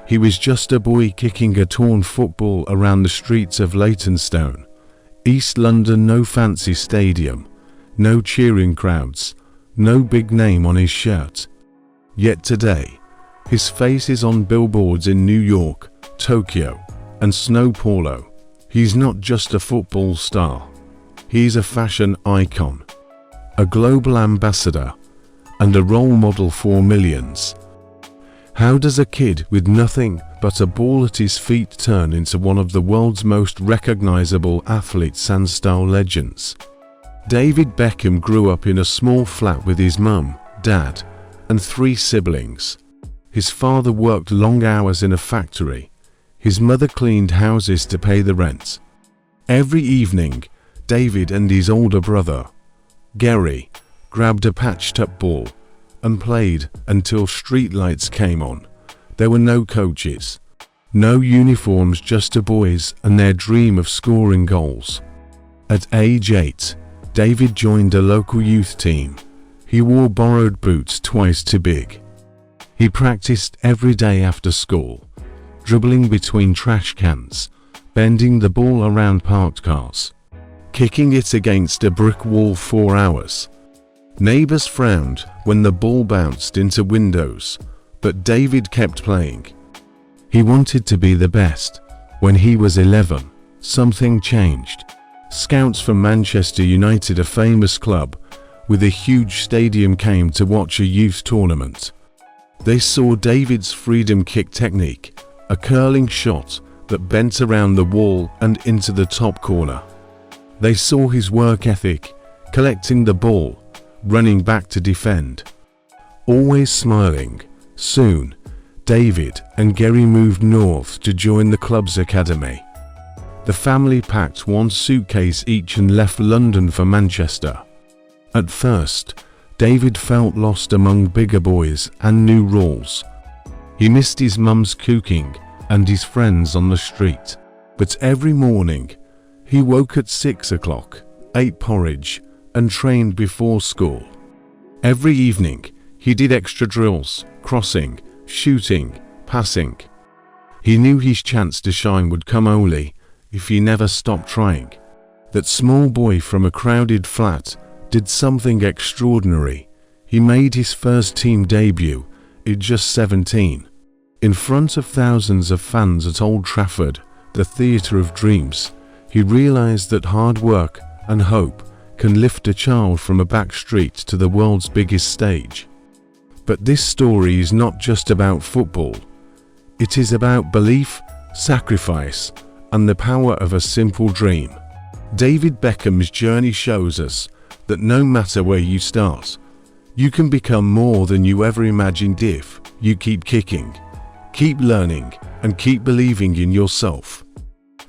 He was just a boy kicking a torn football around the streets of Leytonstone, East London. No fancy stadium, no cheering crowds, no big name on his shirt. Yet today, his face is on billboards in New York, Tokyo, and Sao Paulo. He's not just a football star. He's a fashion icon, a global ambassador, and a role model for millions. How does a kid with nothing but a ball at his feet turn into one of the world's most recognizable athletes and style legends? David Beckham grew up in a small flat with his mum, dad, and 3 siblings. His father worked long hours in a factory. His mother cleaned houses to pay the rent. Every evening, David and his older brother, Gary, grabbed a patched-up ball and played until streetlights came on. There were no coaches, no uniforms, just the boys and their dream of scoring goals. At age 8, David joined a local youth team. He wore borrowed boots twice too big. He practiced every day after school, dribbling between trash cans, bending the ball around parked cars, kicking it against a brick wall for hours. Neighbors frowned when the ball bounced into windows, but David kept playing. He wanted to be the best. When he was 11, something changed. Scouts from Manchester United, a famous club with a huge stadium, came to watch a youth tournament. They saw David's freedom kick technique, a curling shot that bent around the wall and into the top corner. They saw his work ethic, collecting the ball, running back to defend, always smiling. Soon, David and Gary moved north to join the club's academy. The family packed 1 suitcase each and left London for Manchester. At first, David felt lost among bigger boys and new rules. He missed his mum's cooking and his friends on the street. But every morning, he woke at 6 o'clock, ate porridge, and trained before school. Every evening, he did extra drills, crossing, shooting, passing. He knew his chance to shine would come only if he never stopped trying. That small boy from a crowded flat did something extraordinary. He made his first team debut at just 17. In front of thousands of fans at Old Trafford, the theatre of dreams, he realized that hard work and hope can lift a child from a back street to the world's biggest stage. But this story is not just about football. It is about belief, sacrifice, and the power of a simple dream. David Beckham's journey shows us that no matter where you start, you can become more than you ever imagined if you keep kicking, keep learning, and keep believing in yourself.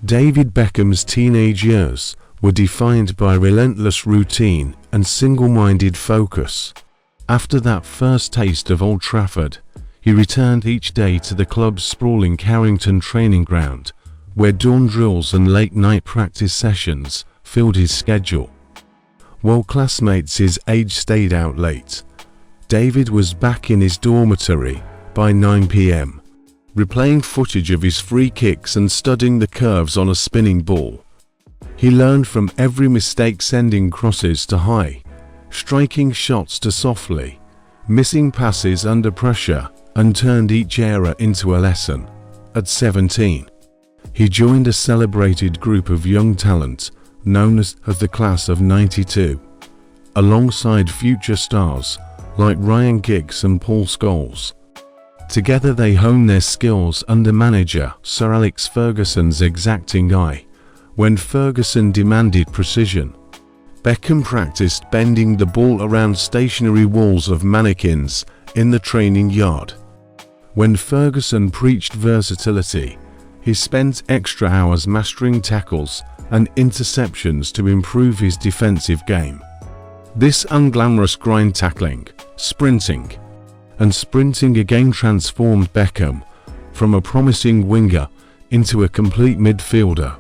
David Beckham's teenage years were defined by relentless routine and single-minded focus. After that first taste of Old Trafford, he returned each day to the club's sprawling Carrington training ground, where dawn drills and late-night practice sessions filled his schedule. While classmates his age stayed out late, David was back in his dormitory by 9 p.m., replaying footage of his free kicks and studying the curves on a spinning ball. He learned from every mistake, sending crosses to high, striking shots to softly, missing passes under pressure, and turned each error into a lesson. At 17, he joined a celebrated group of young talent known as the Class of '92, alongside future stars like Ryan Giggs and Paul Scholes. Together they honed their skills under manager Sir Alex Ferguson's exacting eye. When Ferguson demanded precision, Beckham practiced bending the ball around stationary walls of mannequins in the training yard. When Ferguson preached versatility, he spent extra hours mastering tackles and interceptions to improve his defensive game. This unglamorous grind, tackling, sprinting, and sprinting again transformed Beckham from a promising winger into a complete midfielder.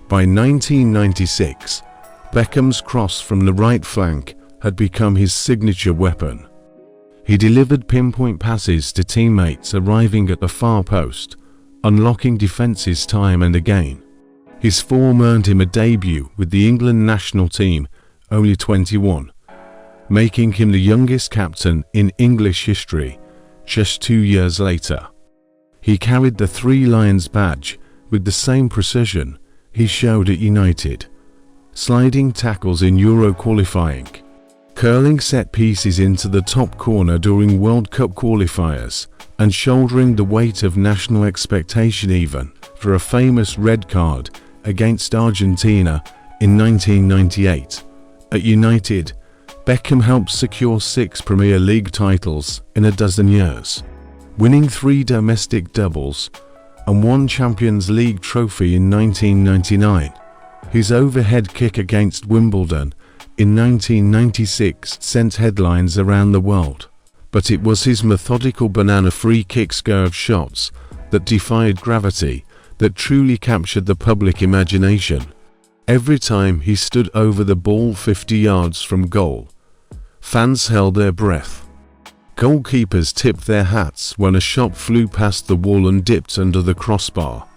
By 1996, Beckham's cross from the right flank had become his signature weapon. He delivered pinpoint passes to teammates arriving at the far post, unlocking defences time and again. His form earned him a debut with the England national team, only 21, making him the youngest captain in English history just 2 years later. He carried the Three Lions badge with the same precision he showed at United, sliding tackles in Euro qualifying, curling set pieces into the top corner during World Cup qualifiers, and shouldering the weight of national expectation even for a famous red card against Argentina in 1998. At United, Beckham helped secure 6 Premier League titles in a dozen years, winning 3 domestic doubles and 1 Champions League trophy in 1999. His overhead kick against Wimbledon in 1996 sent headlines around the world, but it was his methodical banana free kick swerve shots that defied gravity that truly captured the public imagination. Every time he stood over the ball 50 yards from goal, fans held their breath. Goalkeepers tipped their hats when a shot flew past the wall and dipped under the crossbar.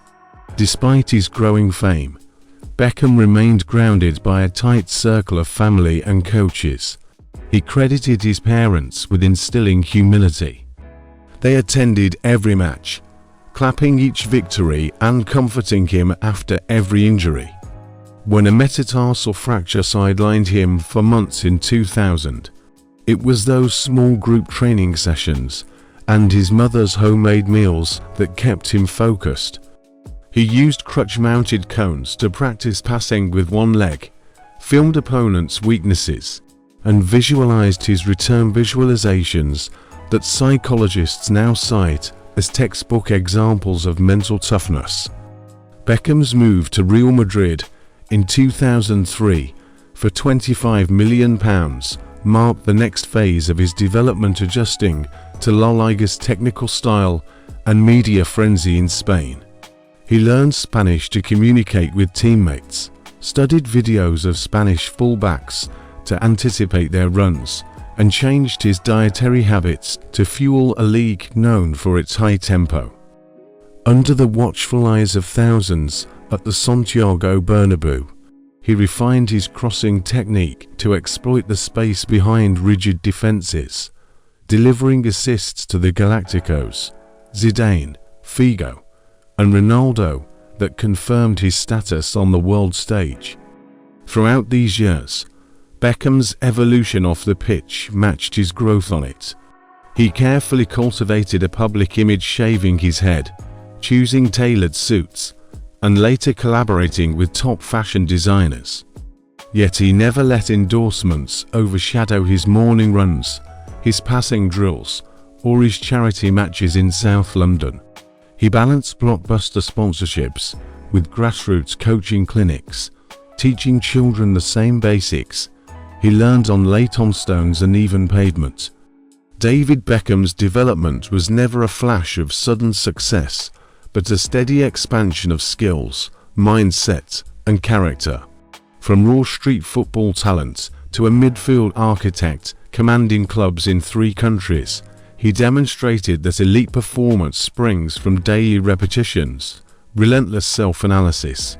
Despite his growing fame, Beckham remained grounded by a tight circle of family and coaches. He credited his parents with instilling humility. They attended every match, clapping each victory and comforting him after every injury. When a metatarsal fracture sidelined him for months in 2000, it was those small group training sessions and his mother's homemade meals that kept him focused. He used crutch-mounted cones to practice passing with one leg, filmed opponents' weaknesses, and visualized his return visualizations that psychologists now cite as textbook examples of mental toughness. Beckham's move to Real Madrid in 2003 for £25 million marked the next phase of his development, adjusting to La Liga's technical style and media frenzy in Spain. He learned Spanish to communicate with teammates, studied videos of Spanish fullbacks to anticipate their runs, and changed his dietary habits to fuel a league known for its high tempo. Under the watchful eyes of thousands at the Santiago Bernabeu, he refined his crossing technique to exploit the space behind rigid defenses, delivering assists to the Galacticos, Zidane, Figo, and Ronaldo that confirmed his status on the world stage. Throughout these years, Beckham's evolution off the pitch matched his growth on it. He carefully cultivated a public image, shaving his head, choosing tailored suits, and later collaborating with top fashion designers. Yet he never let endorsements overshadow his morning runs, his passing drills, or his charity matches in South London. He balanced blockbuster sponsorships with grassroots coaching clinics, teaching children the same basics he learned on Leytonstones and even pavement. David Beckham's development was never a flash of sudden success, but a steady expansion of skills, mindset, and character. From raw street football talent to a midfield architect commanding clubs in 3 countries, he demonstrated that elite performance springs from daily repetitions, relentless self-analysis,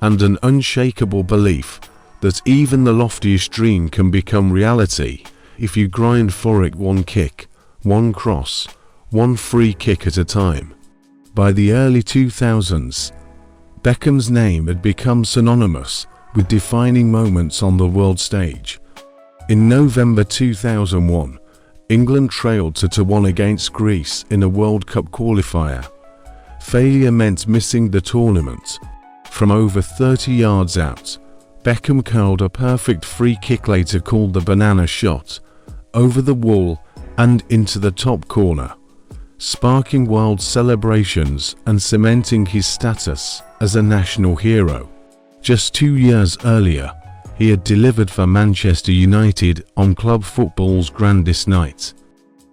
and an unshakable belief that even the loftiest dream can become reality if you grind for it, one kick, one cross, one free kick at a time. By the early 2000s, Beckham's name had become synonymous with defining moments on the world stage. In November 2001, England trailed 2-1 against Greece in a World Cup qualifier. Failure meant missing the tournament. From over 30 yards out, Beckham curled a perfect free kick, later called the banana shot, over the wall and into the top corner, sparking wild celebrations and cementing his status as a national hero. Just 2 years earlier, he had delivered for Manchester United on club football's grandest night.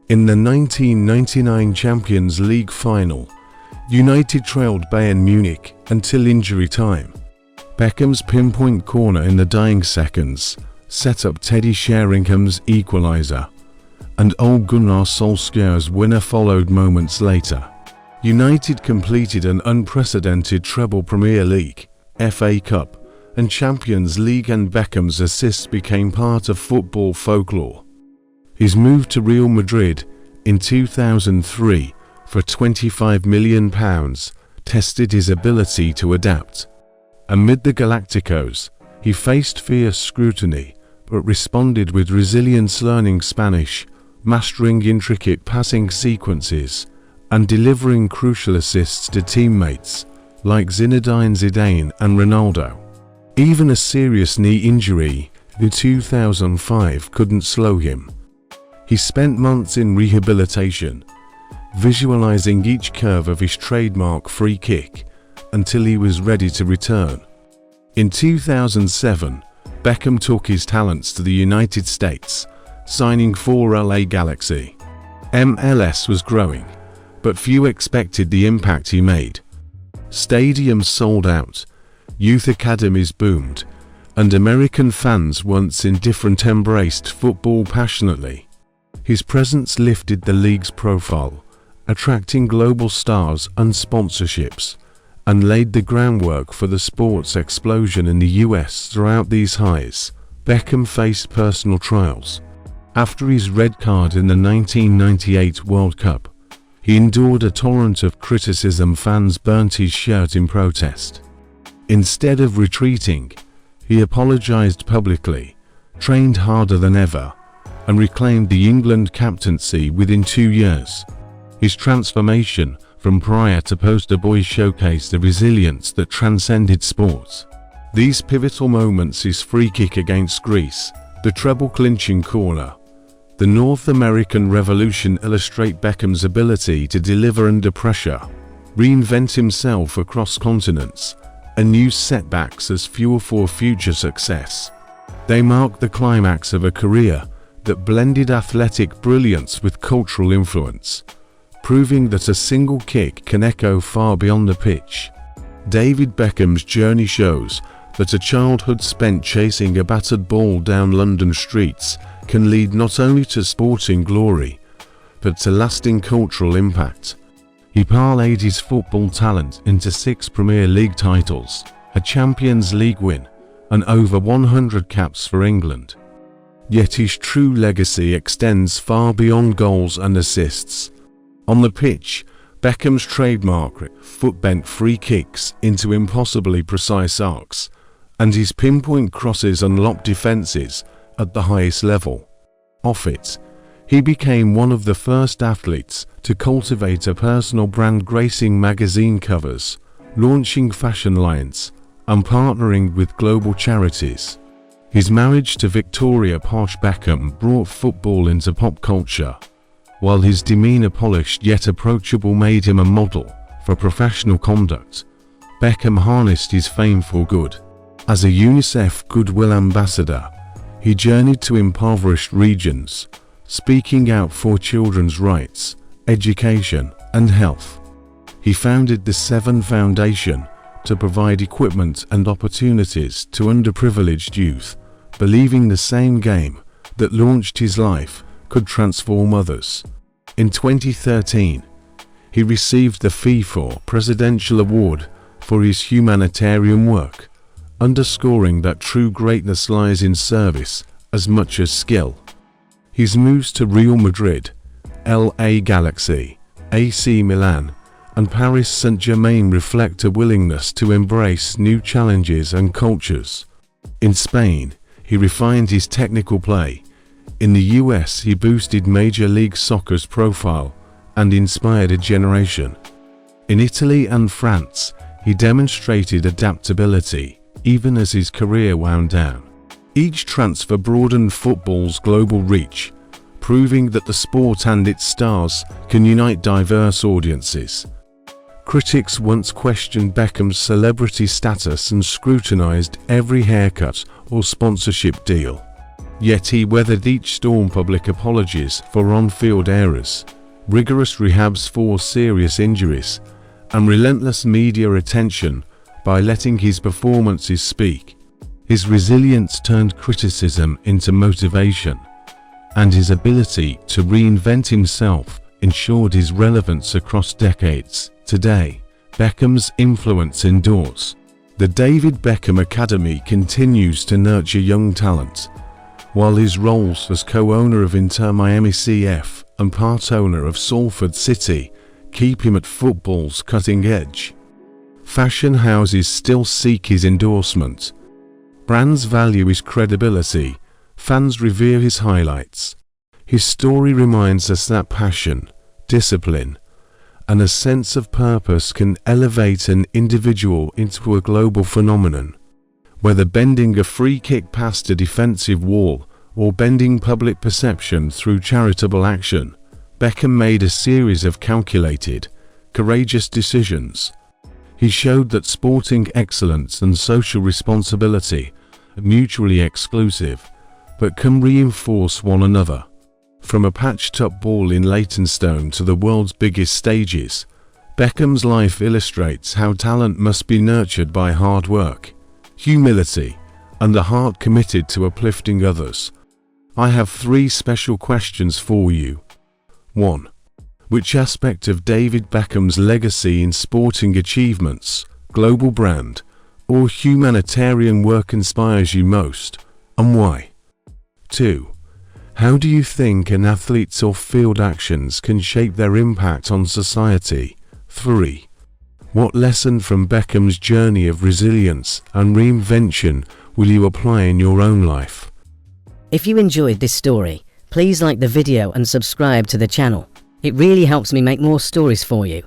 In the 1999 Champions League final, United trailed Bayern Munich until injury time. Beckham's pinpoint corner in the dying seconds set up Teddy Sheringham's equaliser, and Ole Gunnar Solskjaer's winner followed moments later. United completed an unprecedented treble: Premier League, FA Cup, and Champions League, and Beckham's assists became part of football folklore. His move to Real Madrid in 2003 for £25 million tested his ability to adapt. Amid the Galacticos, he faced fierce scrutiny, but responded with resilience, learning Spanish, mastering intricate passing sequences, and delivering crucial assists to teammates like Zinedine Zidane and Ronaldo. Even a serious knee injury in 2005 couldn't slow him. He spent months in rehabilitation, visualizing each curve of his trademark free kick until he was ready to return. In 2007, Beckham took his talents to the United States, signing for LA Galaxy. MLS was growing, but few expected the impact he made. Stadiums sold out, youth academies boomed, and American fans once indifferent embraced football passionately. His presence lifted the league's profile, attracting global stars and sponsorships, and laid the groundwork for the sport's explosion in the US. Throughout these highs, Beckham faced personal trials. After his red card in the 1998 World Cup, he endured a torrent of criticism. Fans burnt his shirt in protest. Instead of retreating, he apologized publicly, trained harder than ever, and reclaimed the England captaincy within 2 years. His transformation from prior to poster boy showcased the resilience that transcended sports. These pivotal moments, his free kick against Greece, the treble-clinching corner, the North American Revolution, illustrate Beckham's ability to deliver under pressure, reinvent himself across continents, and use setbacks as fuel for future success. They mark the climax of a career that blended athletic brilliance with cultural influence, proving that a single kick can echo far beyond the pitch. David Beckham's journey shows that a childhood spent chasing a battered ball down London streets can lead not only to sporting glory, but to lasting cultural impact. He parlayed his football talent into 6 Premier League titles, a Champions League win, and over 100 caps for England. Yet his true legacy extends far beyond goals and assists. On the pitch, Beckham's trademark foot-bent free kicks into impossibly precise arcs, and his pinpoint crosses unlocked defenses at the highest level. Off it, he became one of the first athletes to cultivate a personal brand, gracing magazine covers, launching fashion lines, and partnering with global charities. His marriage to Victoria Posh Beckham brought football into pop culture, while his demeanor, polished yet approachable, made him a model for professional conduct. Beckham harnessed his fame for good. As a UNICEF Goodwill Ambassador, he journeyed to impoverished regions, speaking out for children's rights, education, and health. He founded the Seven Foundation to provide equipment and opportunities to underprivileged youth, believing the same game that launched his life could transform others. In 2013, he received the FIFA Presidential Award for his humanitarian work, underscoring that true greatness lies in service as much as skill. His moves to Real Madrid, LA Galaxy, AC Milan, and Paris Saint-Germain reflect a willingness to embrace new challenges and cultures. In Spain, he refined his technical play. In the US, he boosted Major League Soccer's profile and inspired a generation. In Italy and France, he demonstrated adaptability, even as his career wound down. Each transfer broadened football's global reach, proving that the sport and its stars can unite diverse audiences. Critics once questioned Beckham's celebrity status and scrutinized every haircut or sponsorship deal. Yet he weathered each storm: public apologies for on-field errors, rigorous rehabs for serious injuries, and relentless media attention by letting his performances speak. His resilience turned criticism into motivation, and his ability to reinvent himself ensured his relevance across decades. Today, Beckham's influence endures. The David Beckham Academy continues to nurture young talent, while his roles as co-owner of Inter Miami CF and part owner of Salford City keep him at football's cutting edge. Fashion houses still seek his endorsement. Brands value his credibility. Fans revere his highlights. His story reminds us that passion, discipline, and a sense of purpose can elevate an individual into a global phenomenon. Whether bending a free kick past a defensive wall or bending public perception through charitable action, Beckham made a series of calculated, courageous decisions. He showed that sporting excellence and social responsibility are mutually exclusive, but can reinforce one another. From a patched-up ball in Leytonstone to the world's biggest stages, Beckham's life illustrates how talent must be nurtured by hard work, humility, and a heart committed to uplifting others. I have 3 special questions for you. 1. Which aspect of David Beckham's legacy in sporting achievements, global brand, or humanitarian work inspires you most, and why? 2. How do you think an athlete's off-field actions can shape their impact on society? 3. What lesson from Beckham's journey of resilience and reinvention will you apply in your own life? If you enjoyed this story, please like the video and subscribe to the channel. It really helps me make more stories for you.